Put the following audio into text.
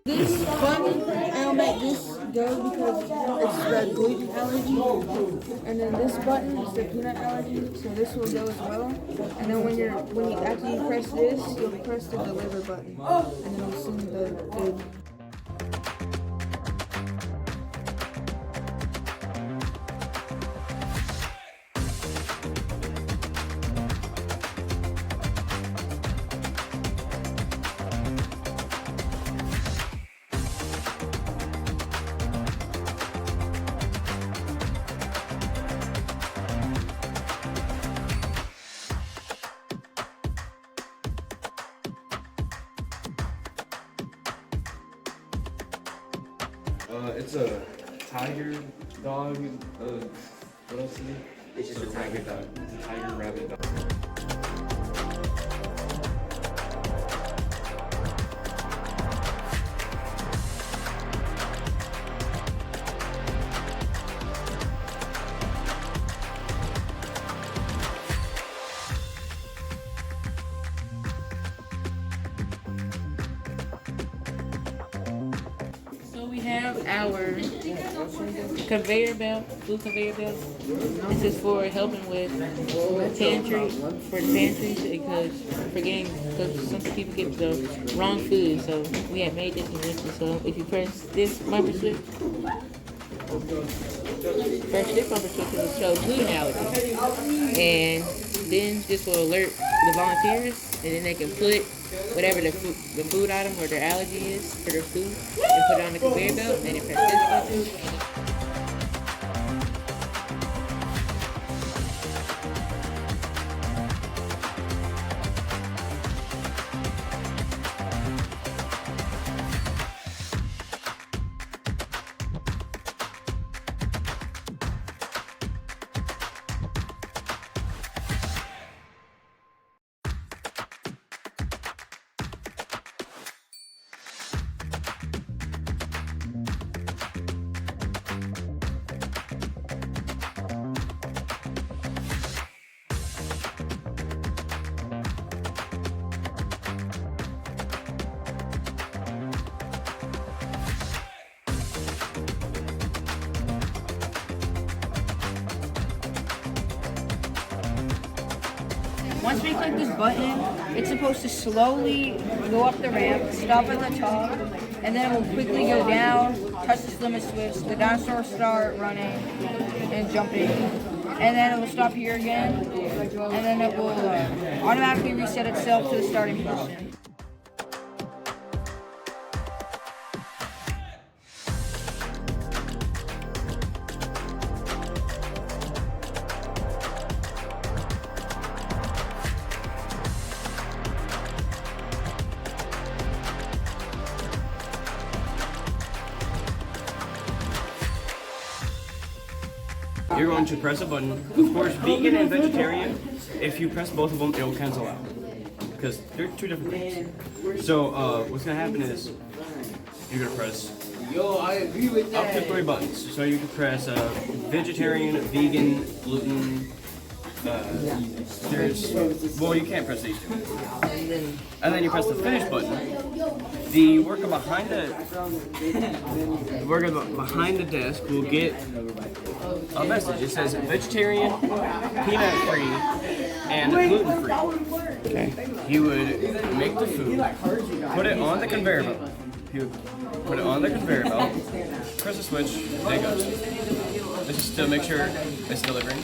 This button, I'll make this go because it's the gluten allergy, and then this button is the peanut allergy, so this will go as well. And then after you press this, you'll press the deliver button, and then it'll send the food. It's a tiger dog. What else is it? It's just a tiger dog. It's a tiger rabbit dog. We have our conveyor belt, food conveyor belt. This is for helping with pantry, for the pantries, because some people get the wrong food. So we have made this invention. So if you press this bumper switch, it will show gluten allergy, and then this will alert the volunteers, and then they can put whatever the food item or their allergy is for their food and put it on the conveyor belt, and then press this button. Once we click this button, it's supposed to slowly go up the ramp, stop at the top, and then it will quickly go down, touch the limit switch, the dinosaur will start running and jumping, and then it will stop here again, and then it will automatically reset itself to the starting position. You're going to press a button. Of course, vegan and vegetarian, if you press both of them, it will cancel out. Because they're two different things. So what's going to happen is, you're going to press up to 3 buttons. So you can press vegetarian, vegan, gluten, well, you can't press these two. And then you press the finish button. The worker behind the desk will get a message. It says vegetarian, peanut-free, and gluten-free. Okay. He would make the food, put it on the conveyor belt. He would put it on the conveyor belt, press the switch, there it goes. Let's just make sure it's delivering.